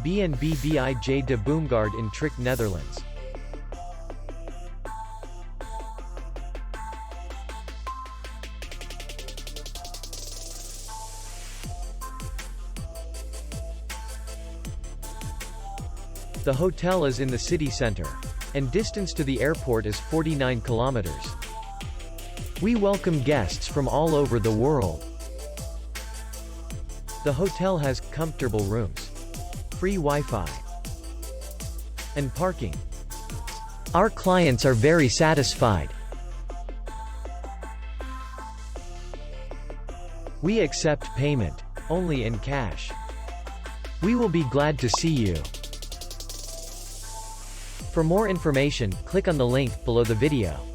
B&B Bij de Boomgaard in Tricht, Netherlands. The hotel is in the city center, and distance to the airport is 49 kilometers. We welcome guests from all over the world. The hotel has comfortable rooms, free Wi-Fi, and parking. Our clients are very satisfied. We accept payment only in cash. We will be glad to see you. For more information, click on the link below the video.